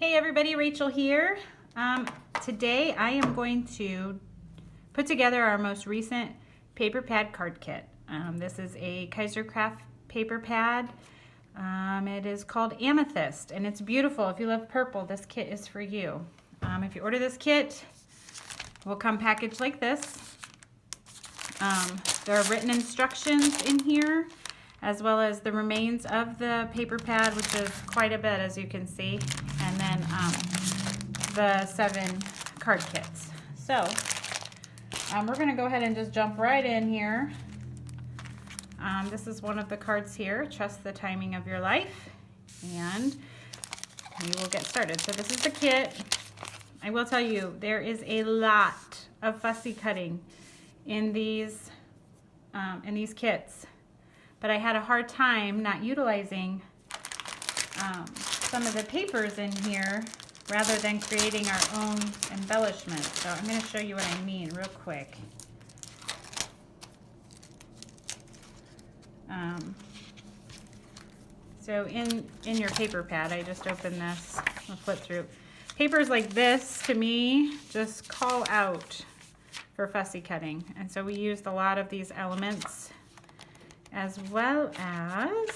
Hey everybody, Rachel here. Today I am going to put together our most recent paper pad card kit. This is a Kaisercraft paper pad. It is called Amethyst and it's beautiful. If you love purple, this kit is for you. If you order this kit, it will come packaged like this. There are written instructions in here, as well as the remains of the paper pad, which is quite a bit, as you can see, and then the 7 card kits. So we're going to go ahead and just jump right in here. This is one of the cards here, Trust the Timing of Your Life, and we will get started. So this is the kit. I will tell you, there is a lot of fussy cutting in these kits. But I had a hard time not utilizing some of the papers in here rather than creating our own embellishments. So I'm going to show you what I mean real quick. So in your paper pad, I just opened this. I'll flip through. Papers like this, to me, just call out for fussy cutting. And so we used a lot of these elements, as well as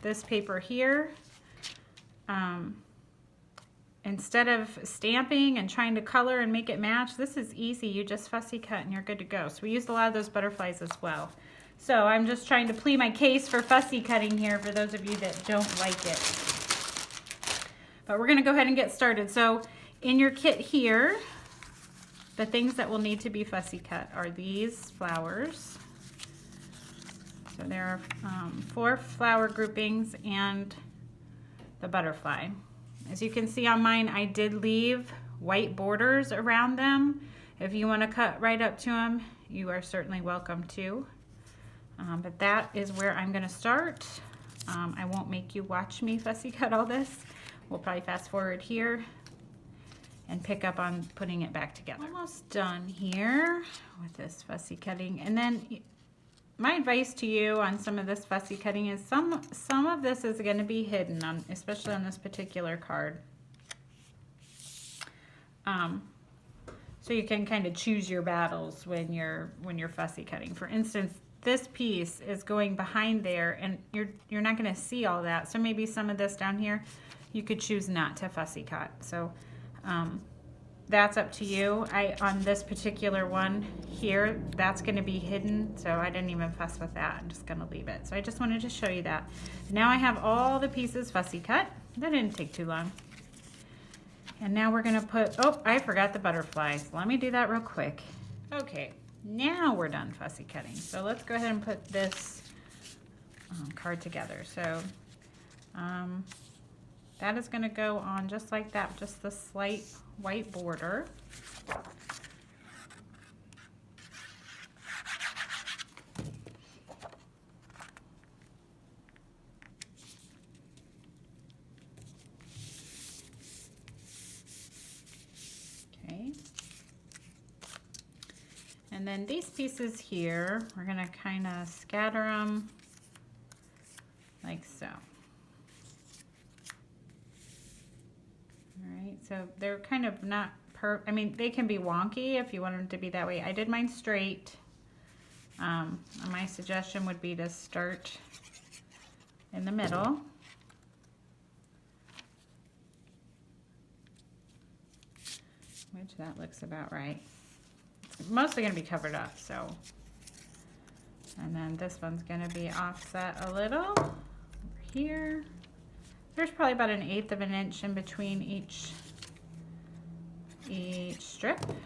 this paper here. Instead of stamping and trying to color and make it match, this is easy. You just fussy cut and you're good to go. So we used a lot of those butterflies as well. So I'm just trying to plead my case for fussy cutting here for those of you that don't like it. But we're gonna go ahead and get started. So in your kit here, the things that will need to be fussy cut are these flowers. So there are 4 flower groupings and the butterfly. As you can see on mine, I did leave white borders around them. If you want to cut right up to them, you are certainly welcome to. But that is where I'm going to start. I won't make you watch me fussy cut all this. We'll probably fast forward here and pick up on putting it back together. Almost done here with this fussy cutting. And then my advice to you on some of this fussy cutting is some of this is going to be hidden, especially on this particular card. So you can kind of choose your battles when you're fussy cutting. For instance, this piece is going behind there, and you're not going to see all that. So maybe some of this down here, you could choose not to fussy cut. So that's up to you. On this particular one here, that's going to be hidden, so I didn't even fuss with that. I'm just going to leave it. So I just wanted to show you that. Now I have all the pieces fussy cut. That didn't take too long. And now we're going to put, oh, I forgot the butterflies. Let me do that real quick. Okay, now we're done fussy cutting. So let's go ahead and put this card together. So that is going to go on just like that, just the slight white border. Okay. And then these pieces here, we're going to kind of scatter them like so. So they're kind of not I mean, they can be wonky if you want them to be that way. I did mine straight. My suggestion would be to start in the middle. Which that looks about right. It's mostly going to be covered up, so. And then this one's going to be offset a little over here. There's probably about 1/8 of an inch in between each strip. And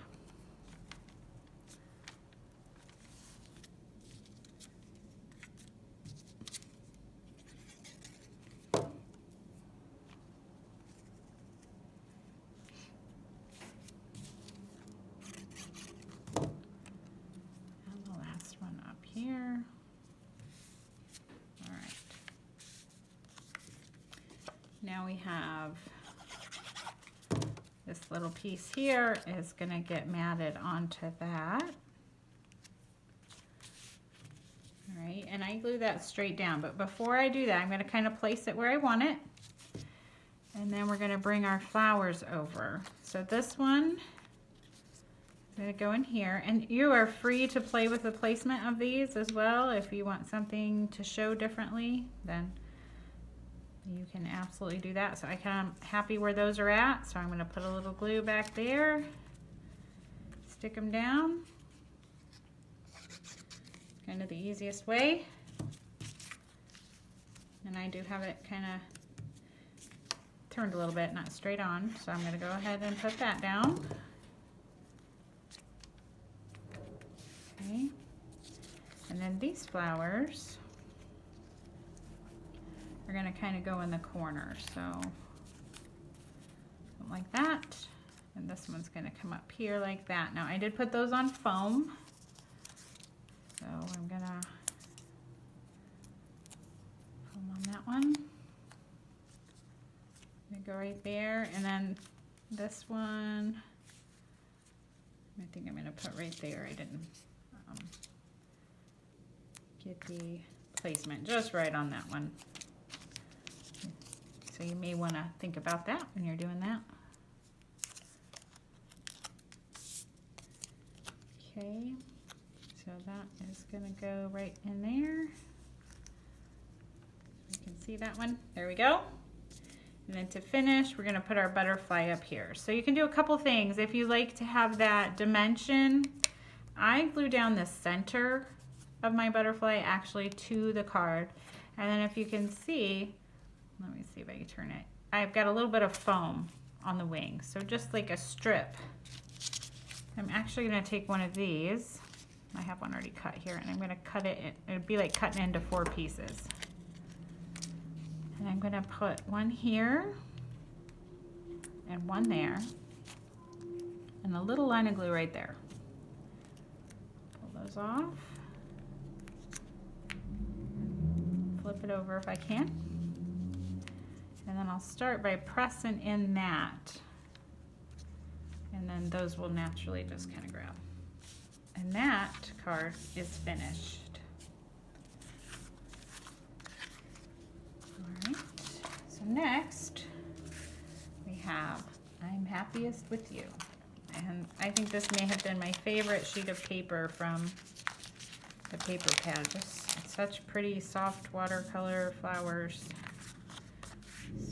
the last one up here. All right. Now we have this little piece here is going to get matted onto that. All right, and I glue that straight down, but before I do that, I'm going to kind of place it where I want it. And then we're going to bring our flowers over. So this one is going to go in here. And you are free to play with the placement of these as well. If you want something to show differently, then you can absolutely do that. So I'm happy where those are at. So I'm going to put a little glue back there. Stick them down. Kind of the easiest way. And I do have it kind of turned a little bit, not straight on, so I'm going to go ahead and put that down. Okay, and then these flowers are going to kind of go in the corner, so something like that, and this one's going to come up here like that. Now I did put those on foam, so I'm going to foam on that one. Go right there, and then this one I think I'm going to put right there. I didn't get the placement just right on that one, so you may want to think about that when you're doing that. Okay, so that is going to go right in there. You can see that one. There we go. And then to finish, we're going to put our butterfly up here. So you can do a couple things. If you like to have that dimension, I glue down the center of my butterfly actually to the card. And then if you can see, let me see if I can turn it. I've got a little bit of foam on the wing. So just like a strip. I'm actually going to take one of these. I have one already cut here, and I'm going to cut it. It'd be like cutting into 4 pieces. And I'm going to put one here and one there and a little line of glue right there. Pull those off. Flip it over if I can. And then I'll start by pressing in that. And then those will naturally just kind of grab. And that card is finished. So next, we have I'm Happiest With You. And I think this may have been my favorite sheet of paper from the paper pad. Just it's such pretty soft watercolor flowers.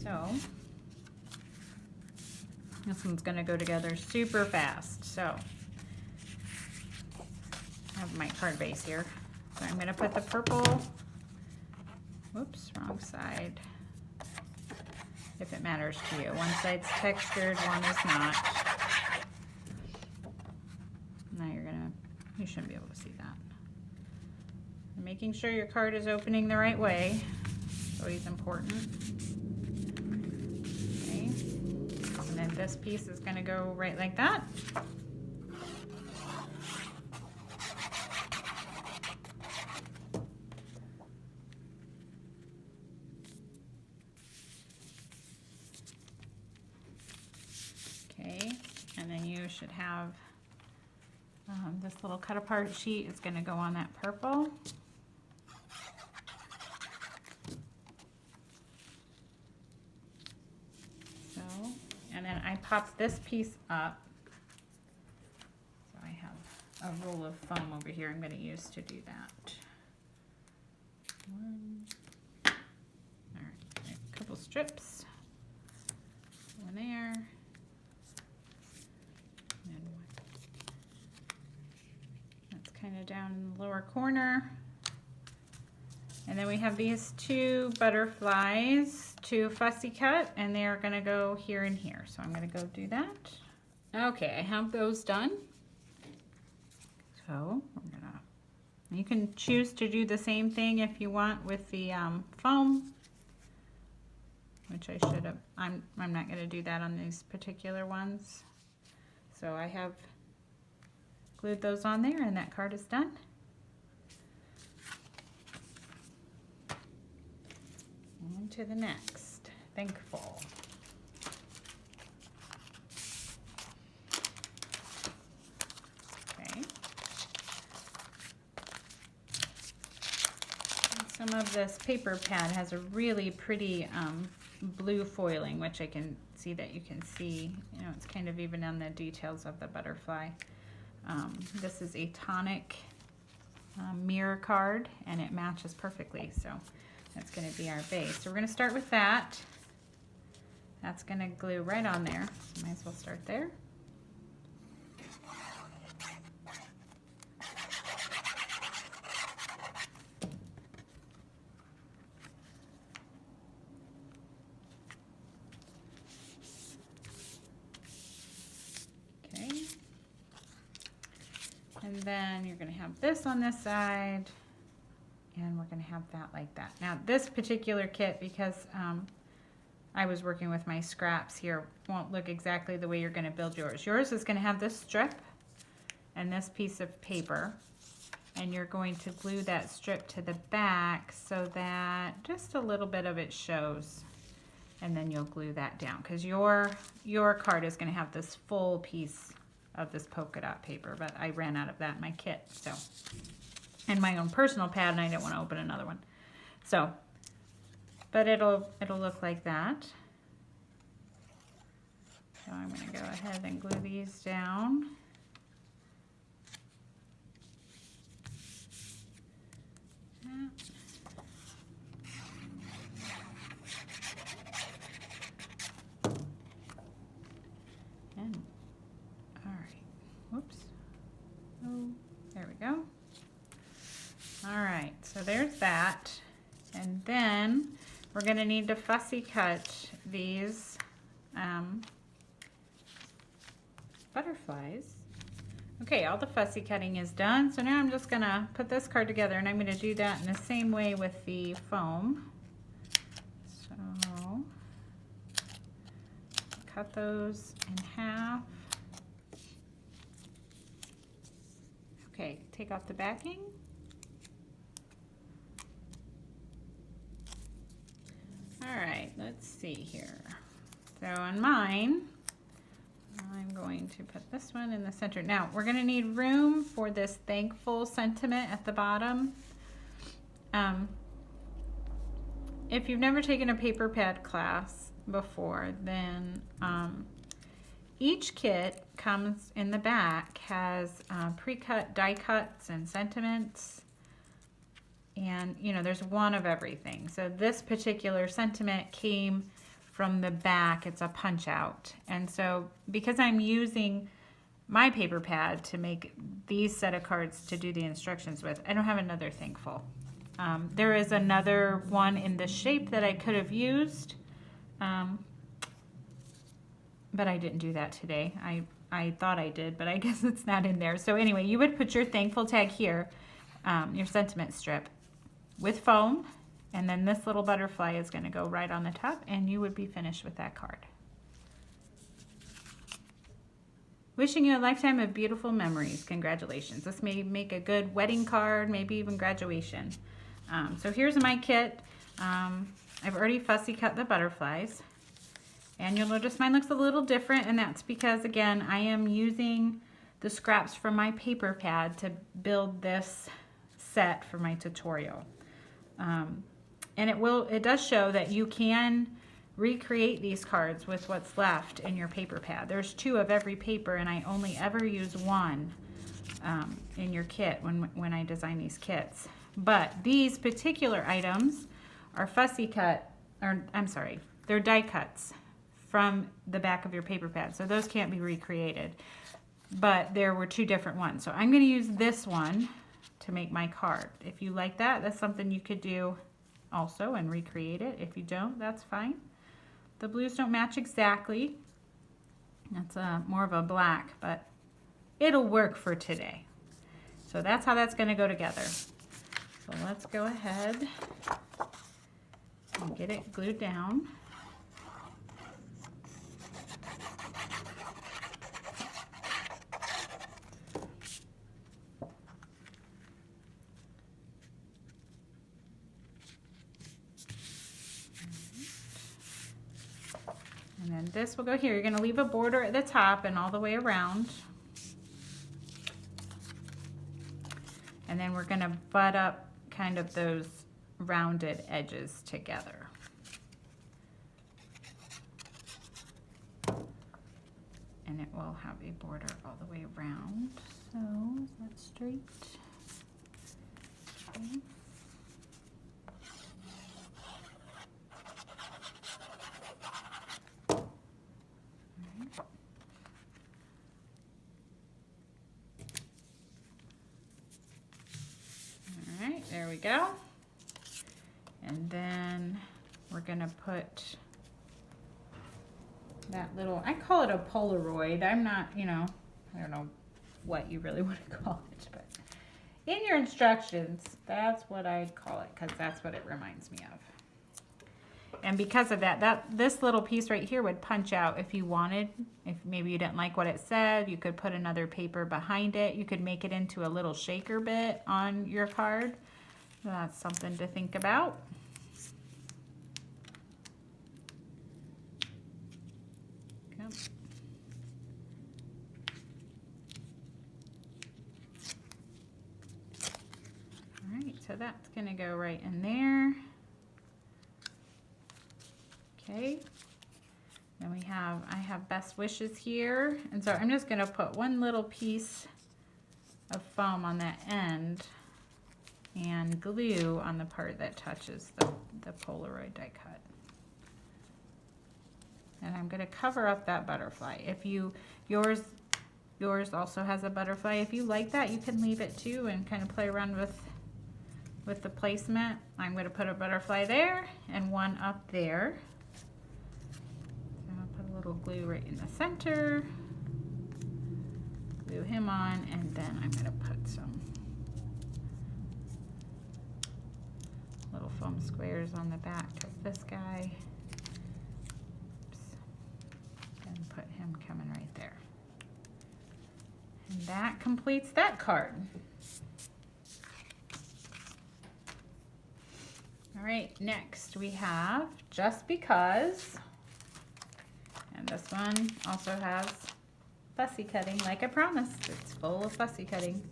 So this one's going to go together super fast. So I have my card base here. So I'm going to put the purple, whoops, wrong side. If it matters to you. One side's textured, one is not. Now you shouldn't be able to see that. And making sure your card is opening the right way, always important. Okay. And then this piece is going to go right like that. And then you should have this little cut apart sheet is going to go on that purple. So, and then I popped this piece up. So I have a roll of foam over here I'm going to use to do that. All right, a couple strips. One there. Kind of down in the lower corner. And then we have these 2 butterflies to fussy cut, and they are going to go here and here. So I'm going to go do that. Okay, I have those done. So you can choose to do the same thing if you want with the foam, which I should have. I'm not going to do that on these particular ones. So I have glued those on there, and that card is done. On to the next. Thankful. Okay. And some of this paper pad has a really pretty blue foiling, which I can see that you can see. You know, it's kind of even on the details of the butterfly. This is a tonic mirror card, and it matches perfectly. So that's going to be our base. So we're going to start with that. That's going to glue right on there. So might as well start there. And then you're going to have this on this side, and we're going to have that like that. Now this particular kit, because I was working with my scraps here, won't look exactly the way you're going to build yours. Yours is going to have this strip and this piece of paper, and you're going to glue that strip to the back so that just a little bit of it shows, and then you'll glue that down, because your card is going to have this full piece of this polka dot paper, but I ran out of that in my kit, so, and my own personal pad, and I didn't want to open another one. So, but it'll look like that. So I'm going to go ahead and glue these down. And all right, whoops. Oh, there we go. All right, so there's that. And then we're going to need to fussy cut these butterflies. Okay, all the fussy cutting is done. So now I'm just going to put this card together, and I'm going to do that in the same way with the foam. So cut those in half. Okay, take off the backing. All right, let's see here. So on mine, I'm going to put this one in the center. Now, we're going to need room for this thankful sentiment at the bottom. If you've never taken a paper pad class before, then each kit comes in the back, has pre-cut die cuts and sentiments. And, you know, there's one of everything. So this particular sentiment came from the back. It's a punch out. And so because I'm using my paper pad to make these set of cards to do the instructions with, I don't have another thankful. There is another one in this shape that I could have used, but I didn't do that today. I thought I did, but I guess it's not in there. So anyway, you would put your thankful tag here, your sentiment strip, with foam, and then this little butterfly is going to go right on the top, and you would be finished with that card. Wishing you a lifetime of beautiful memories. Congratulations. This may make a good wedding card, maybe even graduation. So here's my kit. I've already fussy cut the butterflies, and you'll notice mine looks a little different, and that's because, again, I am using the scraps from my paper pad to build this set for my tutorial. And it does show that you can recreate these cards with what's left in your paper pad. There's 2 of every paper, and I only ever use 1 in your kit when I design these kits. But these particular items are fussy cut, or I'm sorry, they're die cuts from the back of your paper pad. So those can't be recreated. But there were 2 different ones. So I'm going to use this one to make my card. If you like that, that's something you could do also and recreate it. If you don't, that's fine. The blues don't match exactly. That's more of a black, but it'll work for today. So that's how that's going to go together. So let's go ahead and get it glued down. And then this will go here. You're going to leave a border at the top and all the way around. And then we're going to butt up kind of those rounded edges together. and it will have a border all the way around. So is that straight? Okay. All right, there we go. And then we're gonna put that little, I call it a Polaroid. I'm not, you know, I don't know what you really want to call it, but in your instructions, that's what I call it, because that's what it reminds me of. And because of that, this little piece right here would punch out if you wanted. If maybe you didn't like what it said, you could put another paper behind it. You could make it into a little shaker bit on your card. So that's something to think about. Yep. All right, so that's gonna go right in there. Okay, then I have best wishes here, and so I'm just gonna put one little piece of foam on that end and glue on the part that touches the Polaroid die cut. And I'm gonna cover up that butterfly. If yours also has a butterfly. If you like that, you can leave it too and kind of play around with the placement. I'm gonna put a butterfly there and one up there. Little glue right in the center, glue him on, and then I'm going to put some little foam squares on the back of this guy. Oops. And put him coming right there. And that completes that card. All right, next we have Just Because. And this one also has fussy cutting, like I promised. It's full of fussy cutting.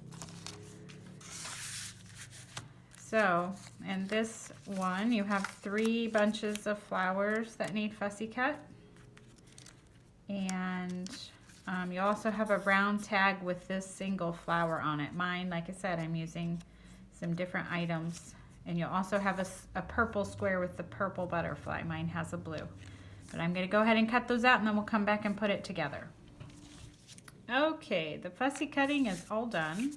So, in this one, you have 3 bunches of flowers that need fussy cut. And you also have a round tag with this single flower on it. Mine, like I said, I'm using some different items. And you'll also have a purple square with the purple butterfly. Mine has a blue. But I'm going to go ahead and cut those out, and then we'll come back and put it together. Okay, the fussy cutting is all done.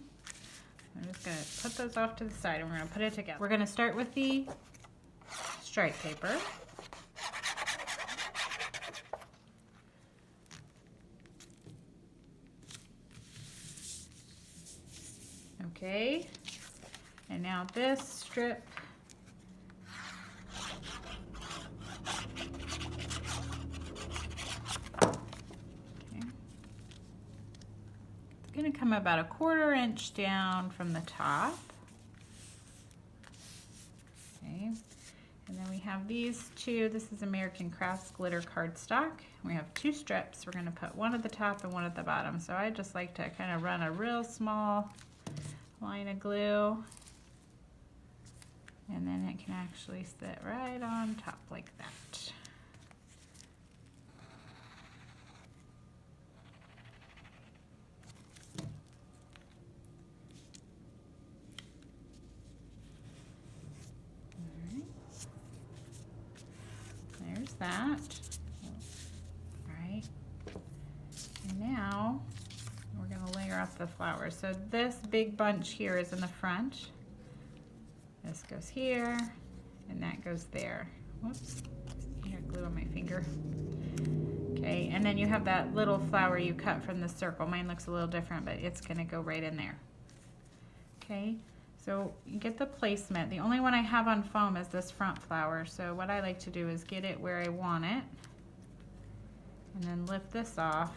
I'm just going to put those off to the side, and we're going to put it together. We're going to start with the stripe paper. Okay, and now this strip. Going to come about a 1/4 inch down from the top. Okay, and then we have these 2. This is American Crafts glitter cardstock. We have 2 strips. We're going to put one at the top and one at the bottom. So I just like to kind of run a real small line of glue, and then it can actually sit right on top like that. There's that. All right. And now we're going to layer up the flowers. So this big bunch here is in the front. This goes here, and that goes there. Whoops. I got glue on my finger. Okay, and then you have that little flower you cut from the circle. Mine looks a little different, but it's going to go right in there. Okay. So you get the placement. The only one I have on foam is this front flower. So what I like to do is get it where I want it, and then lift this off,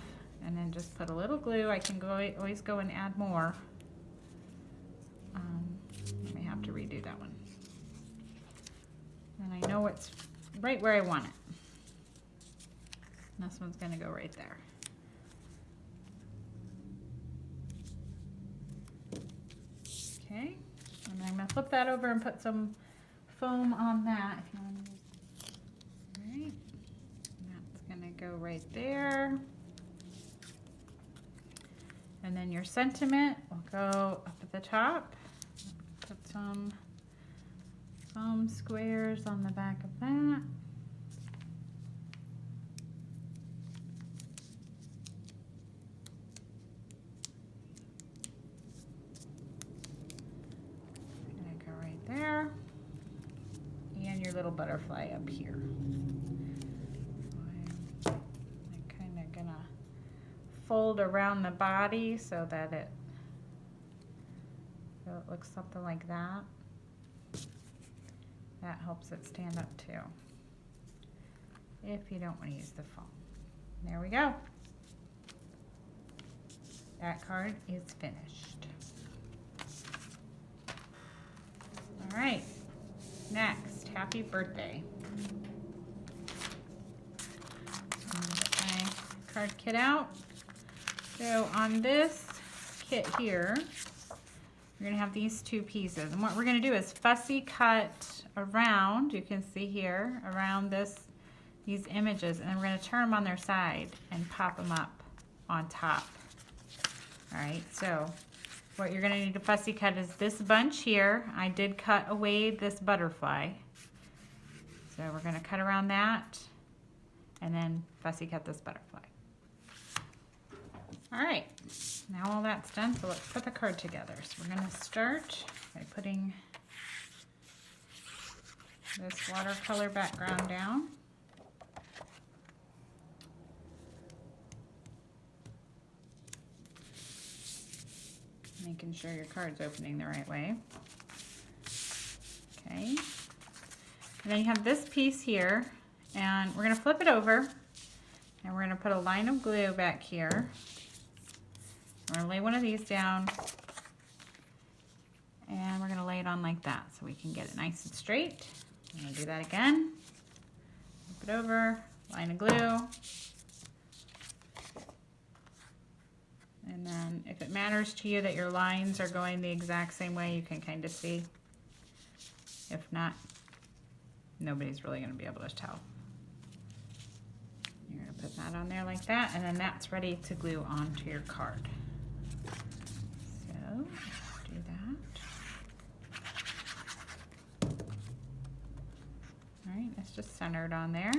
and then just put a little glue. I can always go and add more. I may have to redo that one. And I know it's right where I want it. And this one's going to go right there. Okay. And I'm going to flip that over and put some foam on that. If you want to use. All right. And that's going to go right there. And then your sentiment will go up at the top. Put some foam squares on the back of that. There, and your little butterfly up here. I'm kind of gonna fold around the body so that it looks something like that. That helps it stand up too, if you don't want to use the foam. There we go. That card is finished. All right, next, happy birthday. I'm gonna get my card kit out. So on this kit here, you're gonna have these two pieces. And what we're gonna do is fussy cut around, you can see here, around these images, and then we're gonna turn them on their side and pop them up on top. All right, so what you're going to need to fussy cut is this bunch here. I did cut away this butterfly. So we're going to cut around that and then fussy cut this butterfly. All right, now all that's done, so let's put the card together. So we're going to start by putting this watercolor background down. Making sure your card's opening the right way. Okay. And then you have this piece here, and we're going to flip it over, and we're going to put a line of glue back here. We're going to lay one of these down, and we're going to lay it on like that so we can get it nice and straight. I'm going to do that again. Flip it over, line of glue. And then if it matters to you that your lines are going the exact same way, you can kind of see. If not, nobody's really going to be able to tell. You're going to put that on there like that, and then that's ready to glue onto your card. So, do that. All right, it's just centered on there.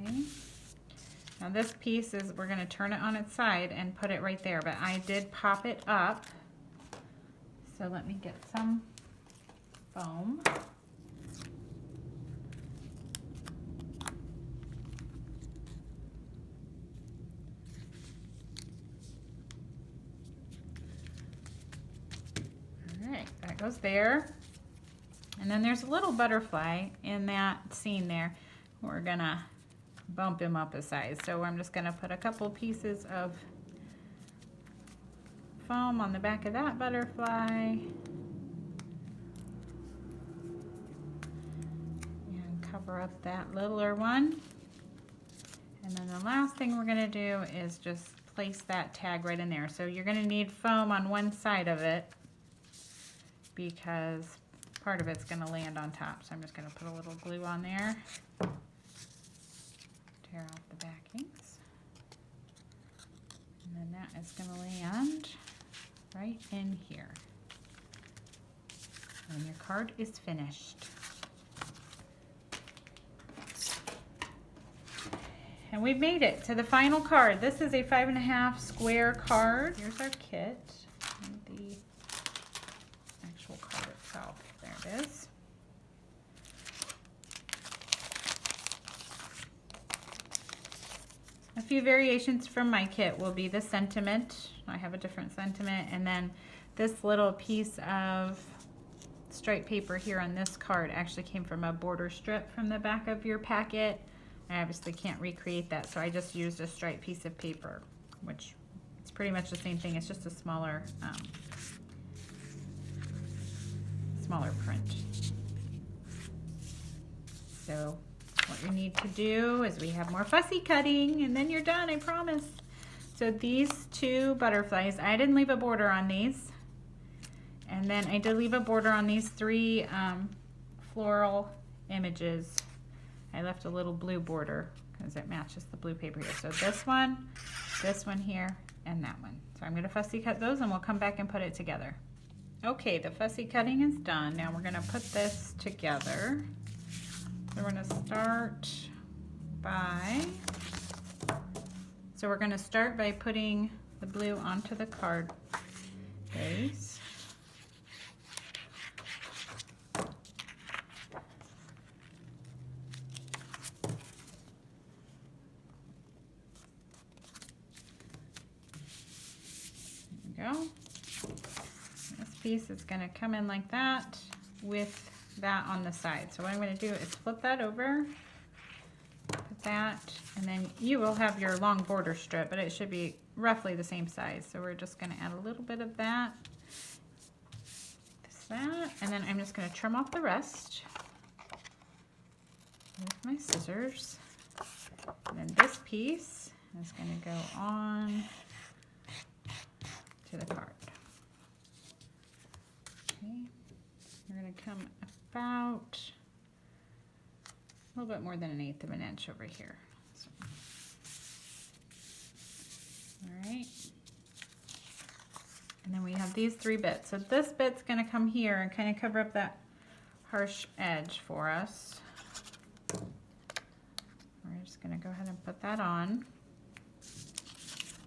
Okay. Now this piece is, we're going to turn it on its side and put it right there, but I did pop it up. So let me get some foam. All right, that goes there. And then there's a little butterfly in that scene there. We're going to bump him up a size. So I'm just going to put a couple pieces of foam on the back of that butterfly. And cover up that littler one. And then the last thing we're going to do is just place that tag right in there. So you're going to need foam on one side of it because part of it's going to land on top. So I'm just going to put a little glue on there. Tear off the backings. And then that is going to land right in here. And your card is finished. And we've made it to the final card. This is a 5.5 square card. Here's our kit. And the actual card itself. There it is. A few variations from my kit will be the sentiment. I have a different sentiment. And then this little piece of striped paper here on this card actually came from a border strip from the back of your packet. I obviously can't recreate that, so I just used a striped piece of paper, which it's pretty much the same thing. It's just a smaller print. So what you need to do is we have more fussy cutting, and then you're done, I promise. So these two butterflies, I didn't leave a border on these. And then I did leave a border on these three floral images. I left a little blue border as it matches the blue paper here. So this one here, and that one. So I'm going to fussy cut those and we'll come back and put it together. Okay, the fussy cutting is done. Now we're going to put this together. So we're going to start by putting the blue onto the card base. There we go. This piece is going to come in like that with that on the side. So what I'm going to do is flip that over, put that, and then you will have your long border strip, but it should be roughly the same size. So we're just going to add a little bit of that, and then I'm just going to trim off the rest with my scissors. And then this piece is going to go on to the card. Okay, we're going to come about a little bit more than 1/8 of an inch over here. So, all right. And then we have these 3 bits. So this bit's going to come here and kind of cover up that harsh edge for us. We're just going to go ahead and put that on.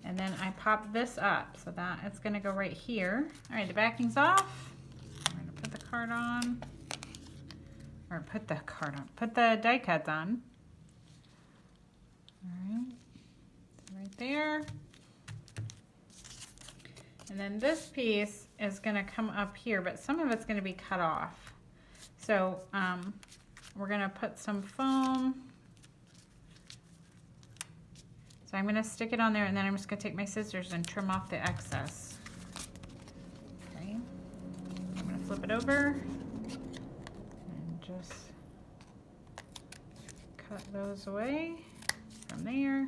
And then I pop this up so that it's going to go right here. All right, the backing's off. I'm going to put the card on. Or put the die cuts on. All right, so right there. And then this piece is going to come up here, but some of it's going to be cut off. So we're going to put some foam. So I'm going to stick it on there, and then I'm just going to take my scissors and trim off the excess. Okay, I'm going to flip it over and just cut those away from there.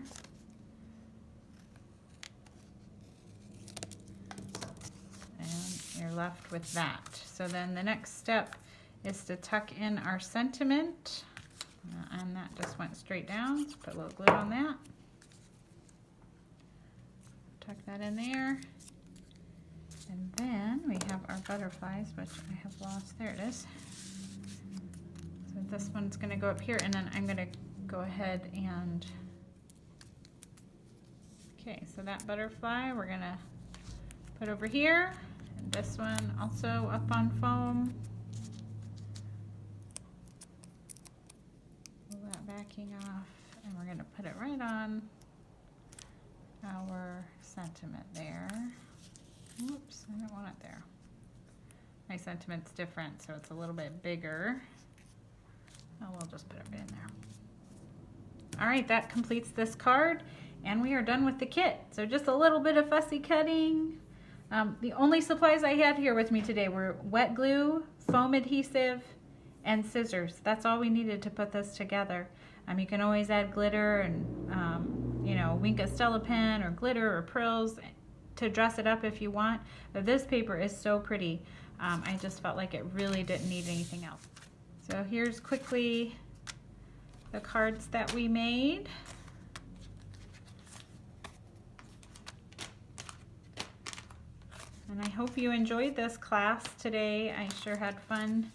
You're left with that. So then the next step is to tuck in our sentiment, and that just went straight down. So put a little glue on that. Tuck that in there. And then we have our butterflies, which I have lost. There it is. So this one's going to go up here, and then I'm going to go ahead and, okay, so that butterfly we're going to put over here. And this one also up on foam. Pull that backing off, and we're going to put it right on our sentiment there. Oops, I don't want it there. My sentiment's different, so it's a little bit bigger. Oh, we'll just put it in there. All right, that completes this card, and we are done with the kit. So just a little bit of fussy cutting. The only supplies I had here with me today were wet glue, foam adhesive, and scissors. That's all we needed to put this together. You can always add glitter and, you know, Wink Stella pen or glitter or prills to dress it up if you want. But this paper is so pretty. I just felt like it really didn't need anything else. So here's quickly the cards that we made. And I hope you enjoyed this class today. I sure had fun.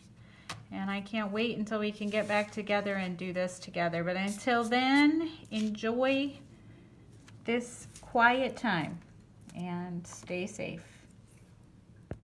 And I can't wait until we can get back together and do this together. But until then, enjoy this quiet time and stay safe.